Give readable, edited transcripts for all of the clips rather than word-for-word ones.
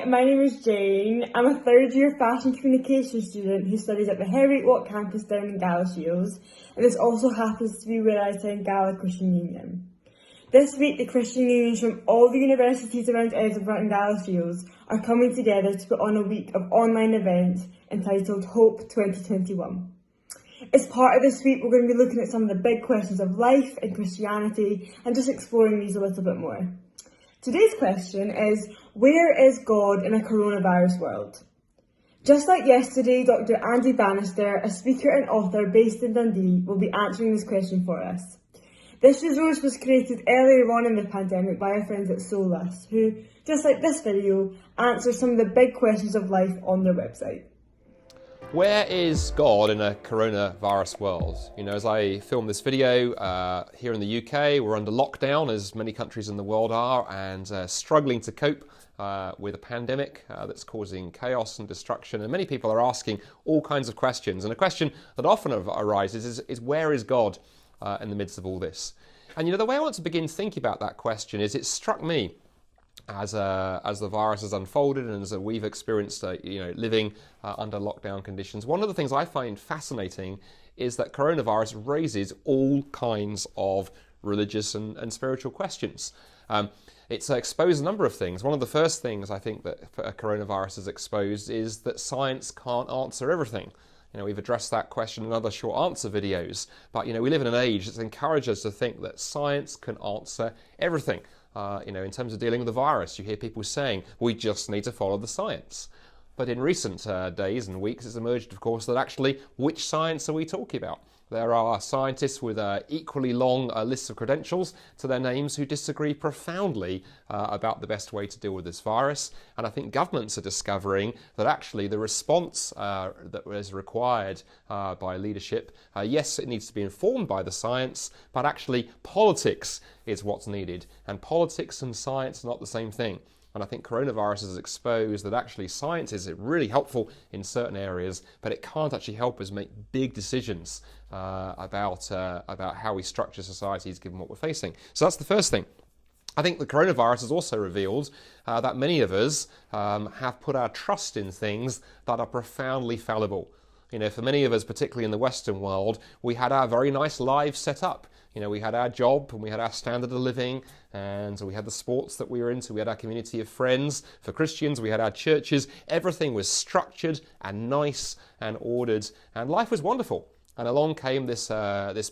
Hi, my name is Jane. I'm a third year fashion communication student who studies at the Heavyweight Walk campus down in Galashiels, and this also happens to be where I attend Gala Christian Union. This week, the Christian unions from all the universities around Edinburgh and Galashiels are coming together to put on a week of online events entitled HOPE 2021. As part of this week, we're going to be looking at some of the big questions of life and Christianity and just exploring these a little bit more. Today's question is, where is God in a coronavirus world? Just like yesterday, Dr. Andy Bannister, a speaker and author based in Dundee, will be answering this question for us. This resource was created earlier on in the pandemic by our friends at Solus, who, just like this video, answer some of the big questions of life on their website. Where is God in a coronavirus world? You know, as I film this video, here in the UK, we're under lockdown, as many countries in the world are, and struggling to cope with a pandemic that's causing chaos and destruction. And many people are asking all kinds of questions. And a question that often arises is where is God in the midst of all this? And you know, the way I want to begin thinking about that question is, it struck me as the virus has unfolded and as we've experienced living under lockdown conditions. One of the things I find fascinating is that coronavirus raises all kinds of religious and spiritual questions. It's exposed a number of things. One of the first things I think that coronavirus has exposed is that science can't answer everything. You know, we've addressed that question in other short answer videos, but you know, we live in an age that's encouraged us to think that science can answer everything. In terms of dealing with the virus, you hear people saying, we just need to follow the science. But in recent days and weeks, it's emerged, of course, that actually, which science are we talking about? There are scientists with equally long lists of credentials to their names who disagree profoundly about the best way to deal with this virus. And I think governments are discovering that actually the response that is required by leadership, yes, it needs to be informed by the science, but actually politics is what's needed. And politics and science are not the same thing. And I think coronavirus has exposed that actually science is really helpful in certain areas, but it can't actually help us make big decisions about how we structure societies given what we're facing. So that's the first thing. I think the coronavirus has also revealed that many of us have put our trust in things that are profoundly fallible. You know, for many of us, particularly in the Western world, we had our very nice lives set up. You know, we had our job and we had our standard of living, and we had the sports that we were into. We had our community of friends. For Christians, we had our churches. Everything was structured and nice and ordered, and life was wonderful. And along came this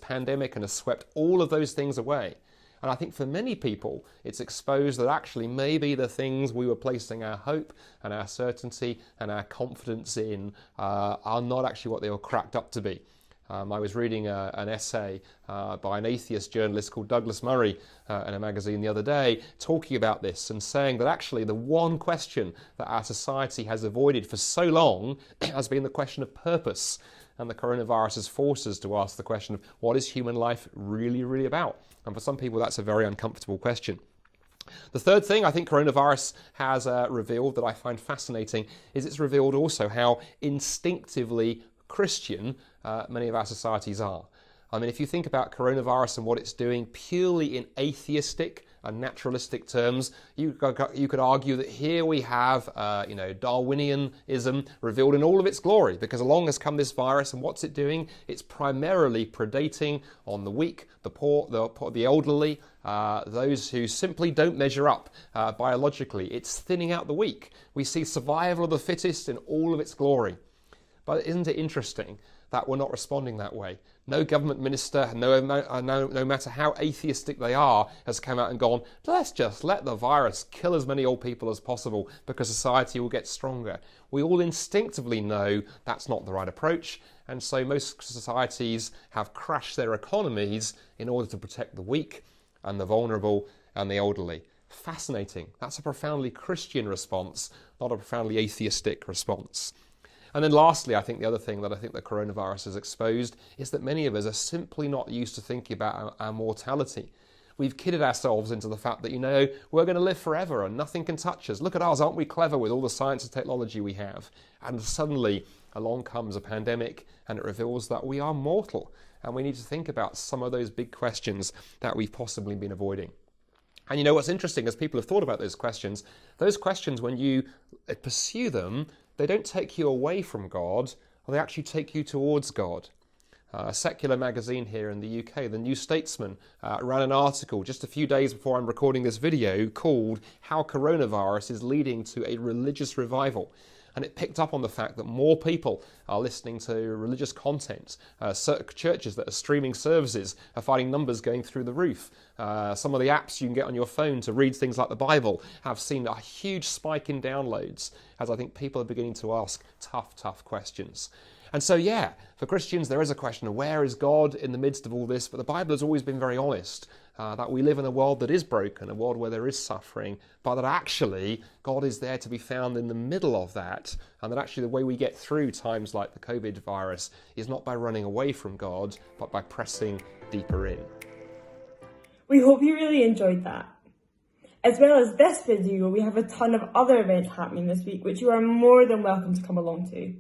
pandemic and has swept all of those things away. And I think for many people, it's exposed that actually maybe the things we were placing our hope and our certainty and our confidence in are not actually what they were cracked up to be. I was reading an essay by an atheist journalist called Douglas Murray in a magazine the other day, talking about this and saying that actually the one question that our society has avoided for so long has been the question of purpose. And the coronavirus has forced us to ask the question of what is human life really, really about? And for some people, that's a very uncomfortable question. The third thing I think coronavirus has revealed that I find fascinating is it's revealed also how instinctively Christian many of our societies are. I mean, if you think about coronavirus and what it's doing purely in atheistic and naturalistic terms, you could argue that here we have, Darwinianism revealed in all of its glory, because along has come this virus, and what's it doing? It's primarily predating on the weak, the poor, the elderly, those who simply don't measure up biologically. It's thinning out the weak. We see survival of the fittest in all of its glory. But isn't it interesting that we're not responding that way? No government minister, no matter how atheistic they are, has come out and gone, let's just let the virus kill as many old people as possible because society will get stronger. We all instinctively know that's not the right approach, and so most societies have crashed their economies in order to protect the weak and the vulnerable and the elderly. Fascinating. That's a profoundly Christian response, not a profoundly atheistic response. And then lastly, I think the other thing that I think the coronavirus has exposed is that many of us are simply not used to thinking about our mortality. We've kidded ourselves into the fact that, we're going to live forever and nothing can touch us. Look at us, aren't we clever with all the science and technology we have? And suddenly along comes a pandemic and it reveals that we are mortal, and we need to think about some of those big questions that we've possibly been avoiding. And you know what's interesting, as people have thought about those questions, when you pursue them, they don't take you away from God, or they actually take you towards God. A secular magazine here in the UK, The New Statesman, ran an article just a few days before I'm recording this video called "How Coronavirus is Leading to a Religious Revival." And it picked up on the fact that more people are listening to religious content. Churches that are streaming services are finding numbers going through the roof. Some of the apps you can get on your phone to read things like the Bible have seen a huge spike in downloads, as I think people are beginning to ask tough questions. And so, yeah, for Christians, there is a question of where is God in the midst of all this? But the Bible has always been very honest that we live in a world that is broken, a world where there is suffering, but that actually God is there to be found in the middle of that, and that actually the way we get through times like the COVID virus is not by running away from God, but by pressing deeper in. We hope you really enjoyed that. As well as this video, we have a ton of other events happening this week, which you are more than welcome to come along to.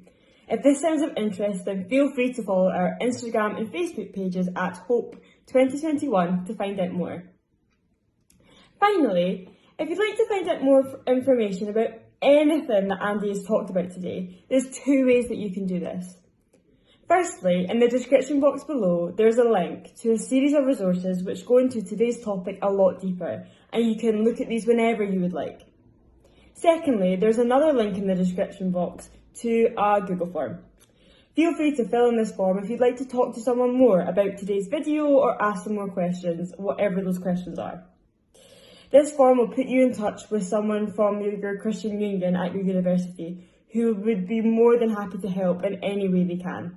If this sounds of interest, then feel free to follow our Instagram and Facebook pages at HOPE 2021 to find out more. Finally, if you'd like to find out more information about anything that Andy has talked about today, there's two ways that you can do this. Firstly, in the description box below, there's a link to a series of resources which go into today's topic a lot deeper, and you can look at these whenever you would like. Secondly, there's another link in the description box to a Google form. Feel free to fill in this form if you'd like to talk to someone more about today's video or ask some more questions, whatever those questions are. This form will put you in touch with someone from your Christian Union at your university who would be more than happy to help in any way they can.